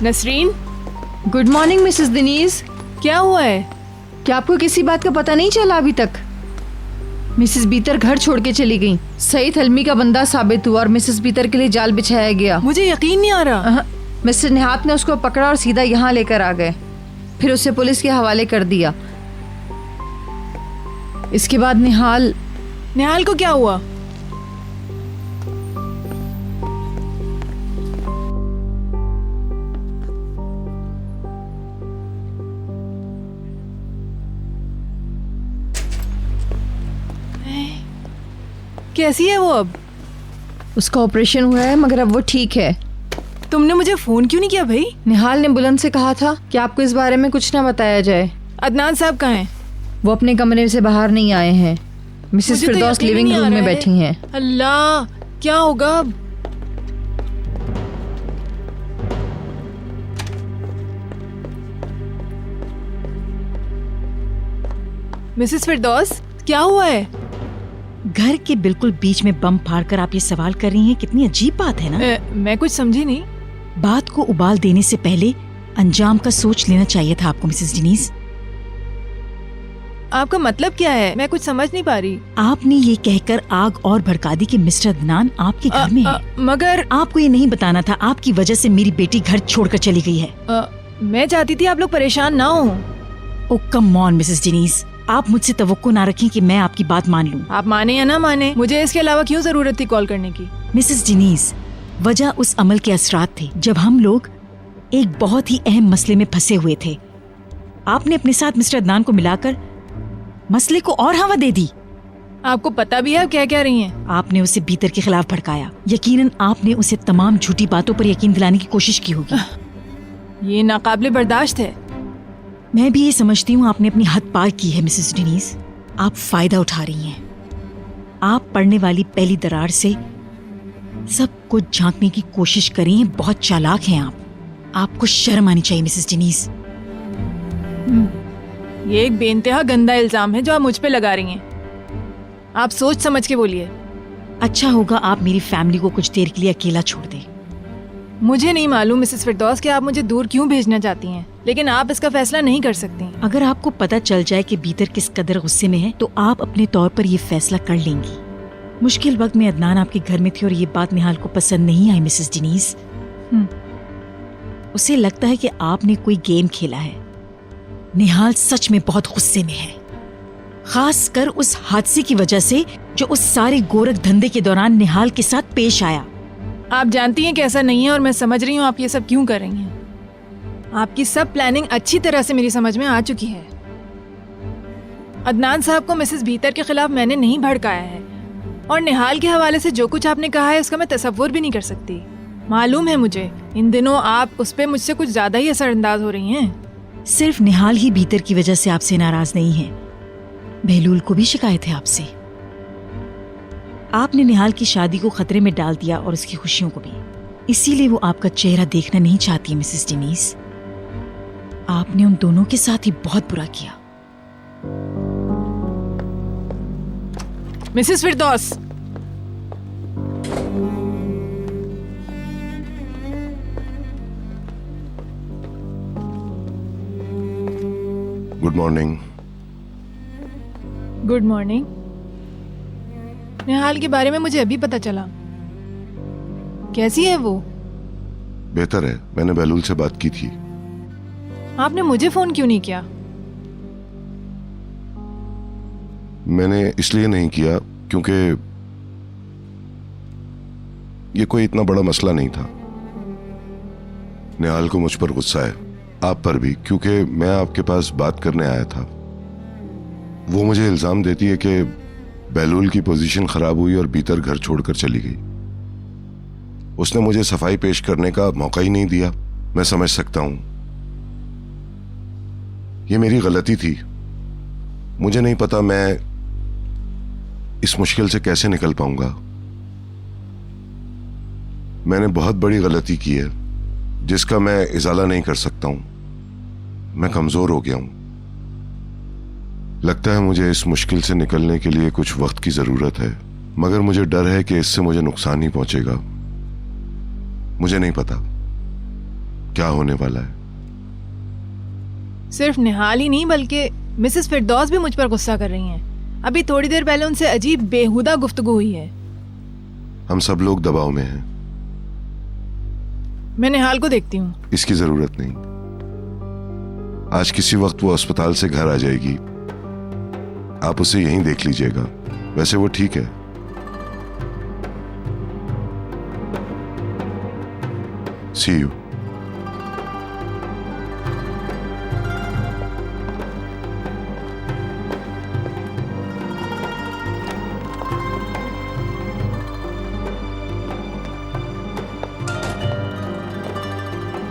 Nasreen, good morning Mrs Diniz. क्या हुआ है? क्या आपको किसी बात का पता नहीं चला अभी तक? मिसेस बीतर घर छोड़ के चली गई। सईद हलमी का बंदा साबित हुआ और मिसेस बीतर के लिए जाल बिछाया गया। मुझे यकीन नहीं आ रहा। मिस्टर निहात ने उसको पकड़ा और सीधा यहाँ लेकर आ गए, फिर उसे पुलिस के हवाले कर दिया। इसके बाद निहाल को क्या हुआ? कैसी है वो अब? उसका ऑपरेशन हुआ है मगर अब वो ठीक है। तुमने मुझे फोन क्यों नहीं किया भाई? निहाल ने बुलंद से कहा था कि आपको इस बारे में कुछ ना बताया जाए। अदनान साहब कहाँ हैं? वो अपने कमरे से बाहर नहीं आए हैं। मिसेस फिरदौस लिविंग रूम में बैठी हैं। अल्लाह, क्या होगा अब? मिसेस फिरदौस, क्या हुआ है? घर के बिल्कुल बीच में बम फाड़कर आप ये सवाल कर रही हैं, कितनी अजीब बात है ना। मैं कुछ समझी नहीं। बात को उबाल देने से पहले अंजाम का सोच लेना चाहिए था आपको मिसेस डिनीज। आपका मतलब क्या है? मैं कुछ समझ नहीं पा रही। आपने ये कहकर आग और भड़का दी कि मिस्टर अदनान आपके घर में है। मगर आपको ये नहीं बताना था, आपकी वजह से मेरी बेटी घर छोड़कर चली गई है। मैं चाहती थी आप लोग परेशान ना हो। ओ कम ऑन मिसेस डिनीज, आप मुझसे तवक्को ना रखें कि मैं आपकी बात मान लूं। आप माने या ना माने, मुझे इसके अलावा क्यों जरूरत थी कॉल करने की? मिसेस डिनीज, वजह उस अमल के असरात थे जब हम लोग एक बहुत ही अहम मसले में फंसे हुए थे। आपने अपने साथ मिस्टर अदनान को मिलाकर मसले को और हवा दे दी। आपको पता भी है क्या कह रही हैं? आपने उसे भीतर के खिलाफ भड़काया। यकीनन आपने उसे तमाम झूठी बातों पर यकीन दिलाने की कोशिश की होगी। ये नाकाबिले बर्दाश्त है। मैं भी ये समझती हूँ आपने अपनी हद पार की है मिसेस डिनीज। आप फायदा उठा रही हैं। आप पड़ने वाली पहली दरार से सब कुछ झांकने की कोशिश कर रही हैं। बहुत चालाक हैं आप। आपको शर्म आनी चाहिए मिसेस डिनीज। ये एक बेइंतहा गंदा इल्जाम है जो आप मुझ पे लगा रही हैं। आप सोच समझ के बोलिए। अच्छा होगा आप मेरी फैमिली को कुछ देर के लिए अकेला छोड़ दें। मुझे नहीं मालूम मिसेस फिरदौस कि आप मुझे दूर क्यों भेजना चाहती हैं, लेकिन आप इसका फैसला नहीं कर सकती। अगर आपको पता चल जाए कि बीतर किस कदर गुस्से में है तो आप अपने तौर पर ये फैसला कर लेंगी। मुश्किल वक्त में अदनान आपके घर में थे और ये बात निहाल को पसंद नहीं आई मिसेस डिनीज। उसे लगता है कि आपने कोई गेम खेला है। निहाल सच में बहुत गुस्से में है, खास कर उस हादसे की वजह से जो उस सारे गोरख धंधे के दौरान निहाल के साथ पेश आया। आप जानती हैं कि ऐसा नहीं है और मैं समझ रही हूँ आप ये सब क्यों कर रही हैं। आपकी सब प्लानिंग अच्छी तरह से मेरी समझ में आ चुकी है। अदनान साहब को मिसेस भीतर के खिलाफ मैंने नहीं भड़काया है और निहाल के हवाले से जो कुछ आपने कहा है उसका मैं तसव्वुर भी नहीं कर सकती। मालूम है मुझे इन दिनों आप उस पे मुझसे कुछ ज्यादा ही असरअंदाज हो रही हैं। सिर्फ निहाल ही भीतर की वजह से आपसे नाराज नहीं है, बहलूल को भी शिकायत है आपसे। आपने निहाल की शादी को खतरे में डाल दिया और उसकी खुशियों को भी, इसीलिए वो आपका चेहरा देखना नहीं चाहती मिसेस डिनीज। आपने उन दोनों के साथ ही बहुत बुरा किया। Mrs Firdaus, good morning. Good morning. Nihal के बारे में मुझे अभी पता चला। कैसी है वो? बेहतर है। मैंने बहलूल से बात की थी। आपने मुझे फोन क्यों नहीं किया? मैंने इसलिए नहीं किया क्योंकि ये कोई इतना बड़ा मसला नहीं था। निहाल को मुझ पर गुस्सा है, आप पर भी, क्योंकि मैं आपके पास बात करने आया था। वो मुझे इल्जाम देती है कि बहलूल की पोजीशन खराब हुई और भीतर घर छोड़कर चली गई। उसने मुझे सफाई पेश करने का मौका ही नहीं दिया। मैं समझ सकता हूं, ये मेरी गलती थी। मुझे नहीं पता मैं इस मुश्किल से कैसे निकल पाऊंगा। मैंने बहुत बड़ी गलती की है जिसका मैं इजाला नहीं कर सकता हूं। मैं कमजोर हो गया हूं। लगता है मुझे इस मुश्किल से निकलने के लिए कुछ वक्त की जरूरत है, मगर मुझे डर है कि इससे मुझे नुकसान ही पहुंचेगा। मुझे नहीं पता, क्या होने वाला है? सिर्फ निहाल ही नहीं बल्कि मिसेस फिरदौस भी मुझ पर गुस्सा कर रही हैं। अभी थोड़ी देर पहले उनसे अजीब बेहुदा गुफ्तगू हुई है। हम सब लोग दबाव में हैं। मैं निहाल को देखती हूँ। इसकी जरूरत नहीं। आज किसी वक्त वो अस्पताल से घर आ जाएगी, आप उसे यहीं देख लीजिएगा। वैसे वो ठीक है। सी यू।